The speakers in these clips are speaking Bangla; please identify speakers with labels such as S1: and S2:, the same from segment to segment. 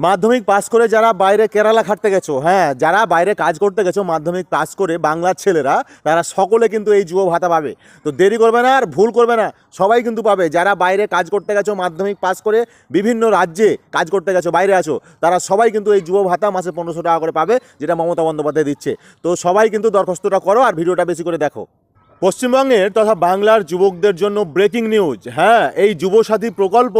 S1: মাধ্যমিক পাস করে যারা বাইরে কেরালা খাটতে গেছো, হ্যাঁ, যারা বাইরে কাজ করতে গেছো মাধ্যমিক পাস করে, বাংলার ছেলেরা, তারা সকলে কিন্তু এই যুব ভাতা পাবে। তো দেরি করবে না আর ভুল করবে না, সবাই কিন্তু পাবে। যারা বাইরে কাজ করতে গেছো মাধ্যমিক পাস করে, বিভিন্ন রাজ্যে কাজ করতে গেছো, বাইরে আছো, তারা সবাই কিন্তু এই যুব ভাতা মাসে 1500 টাকা করে পাবে, যেটা মমতা বন্দ্যোপাধ্যায় দিচ্ছে। তো সবাই কিন্তু দরখাস্তটা করো আর ভিডিওটা বেশি করে দেখো। পশ্চিমবঙ্গের তথা বাংলার যুবকদের জন্য ব্রেকিং নিউজ। হ্যাঁ, এই যুবসাথী প্রকল্প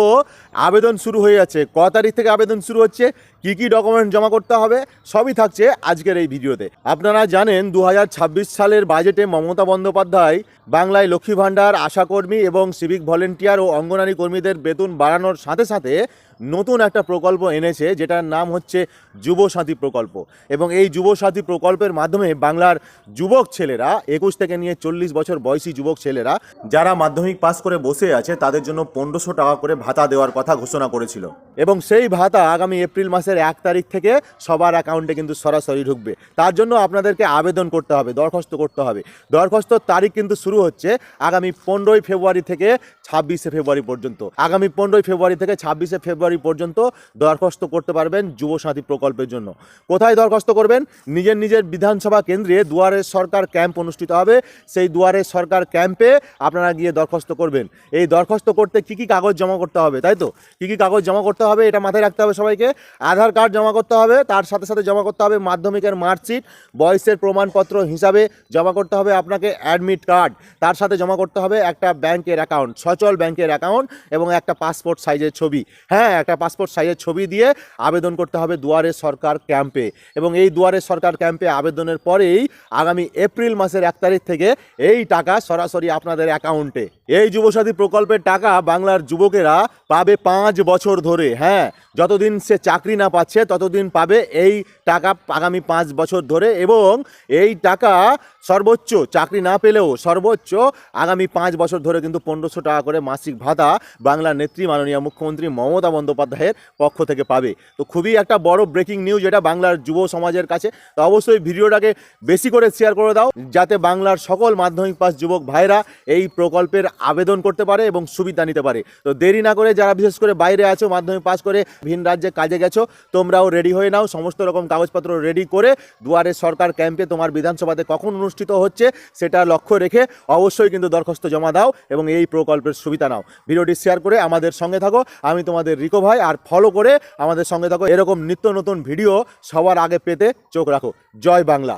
S1: আবেদন শুরু হয়ে যাচ্ছে। ক তারিখ থেকে আবেদন শুরু হচ্ছে, কি কি ডকুমেন্ট জমা করতে হবে, সবই থাকছে আজকের এই ভিডিওতে। আপনারা জানেন 2026 সালের বাজেটে মমতা বন্দ্যোপাধ্যায় বাংলায় লক্ষ্মী ভাণ্ডার, আশাকর্মী এবং সিভিক ভলেন্টিয়ার ও অঙ্গনারী কর্মীদের বেতন বাড়ানোর সাথে সাথে নতুন একটা প্রকল্প এনেছে, যেটার নাম হচ্ছে যুবসাথী প্রকল্প। এবং এই যুবসাথী প্রকল্পের মাধ্যমে বাংলার যুবক ছেলেরা, 21 থেকে নিয়ে 40 বছর বয়সী যুবক ছেলেরা যারা মাধ্যমিক পাস করে বসে আছে, তাদের জন্য 1500 টাকা করে ভাতা দেওয়ার কথা ঘোষণা করেছিল। এবং সেই ভাতা আগামী এপ্রিল মাসের 1 তারিখ থেকে সবার অ্যাকাউন্টে কিন্তু সরাসরি ঢুকবে। তার জন্য আপনাদেরকে আবেদন করতে হবে, দরখাস্ত করতে হবে। দরখাস্তর তারিখ কিন্তু শুরু হচ্ছে আগামী 15ই ফেব্রুয়ারি থেকে 26শে ফেব্রুয়ারি পর্যন্ত। আগামী 15ই ফেব্রুয়ারি থেকে 26শে ফেব্রুয়ারি পর্যন্ত দরখাস্ত করতে পারবেন যুবসাথী প্রকল্পের জন্য। কোথায় দরখাস্ত করবেন? নিজের নিজের বিধানসভা কেন্দ্রে দুয়ারে সরকার ক্যাম্প অনুষ্ঠিত হবে। সেই দুয়ারে সরকার ক্যাম্পে আপনারা গিয়ে দরখাস্ত করবেন। এই দরখাস্ত করতে কি কি কাগজ জমা করতে হবে, তাই তো? কি কি কাগজ জমা করতে হবে এটা মাথায় রাখতে হবে সবাইকে। আধার কার্ড জমা করতে হবে, তার সাথে সাথে জমা করতে হবে মাধ্যমিকের মার্কশিট, বয়সের প্রমাণপত্র হিসাবে জমা করতে হবে আপনাকে অ্যাডমিট কার্ড, তার সাথে জমা করতে হবে একটা ব্যাংকের অ্যাকাউন্ট, সচল ব্যাংকের অ্যাকাউন্ট, এবং একটা পাসপোর্ট সাইজের ছবি। হ্যাঁ, একটা পাসপোর্ট সাইজের ছবি দিয়ে আবেদন করতে হবে দুয়ারে সরকার ক্যাম্পে। এবং এই দুয়ারে সরকার ক্যাম্পে আবেদনের পরেই আগামী এপ্রিল মাসের 1 তারিখ থেকে এই টাকা সরাসরি আপনাদের অ্যাকাউন্টে। এই যুবসাথী প্রকল্পের টাকা বাংলার যুবকেরা পাবে 5 বছর ধরে। হ্যাঁ, যতদিন সে চাকরি না পাচ্ছে ততদিন পাবে এই টাকা আগামী 5 বছর ধরে। এবং এই টাকা সর্বোচ্চ, চাকরি না পেলেও সর্বোচ্চ আগামী 5 বছর ধরে কিন্তু 1500 টাকা করে মাসিক ভাতা বাংলার নেত্রী মাননীয় মুখ্যমন্ত্রী মমতা বন্দ্যোপাধ্যায়ের পক্ষ থেকে পাবে। তো খুবই একটা বড় ব্রেকিং নিউজ এটা বাংলার যুব সমাজের কাছে। তো অবশ্যই ভিডিওটাকে বেশি করে শেয়ার করে দাও, যাতে বাংলার সকল মাধ্যমিক পাস যুবক ভাইরা এই প্রকল্পের আবেদন করতে পারে এবং সুবিধা নিতে পারে। তো দেরি না করে, যারা বিশেষ করে বাইরে আছো, মাধ্যমিক পাস করে ভিন রাজ্যে কাজে গেছো, তোমরাও রেডি হয়ে নাও। সমস্ত রকম কাগজপত্র রেডি করে দুয়ারে সরকার ক্যাম্পে তোমার বিধানসভাতে কখন অনুষ্ঠিত হচ্ছে সেটা লক্ষ্য রেখে অবশ্যই কিন্তু দরখাস্ত জমা দাও এবং এই প্রকল্পের সুবিধা নাও। ভিডিওটি শেয়ার করে আমাদের সঙ্গে থাকো। আমি তোমাদের রিকো ভাই, আর ফলো করে আমাদের সঙ্গে থাকো। এরকম নিত্য নতুন ভিডিও সবার আগে পেতে চোখ রাখো। জয় বাংলা।